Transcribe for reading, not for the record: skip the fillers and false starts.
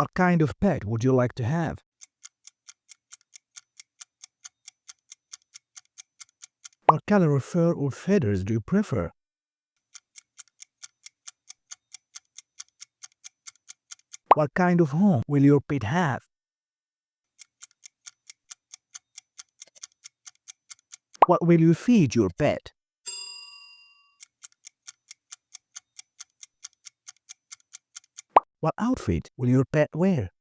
What kind of pet would you like to have? What color of fur or feathers do you prefer? What kind of home will your pet have? What will you feed your pet? What outfit will your pet wear?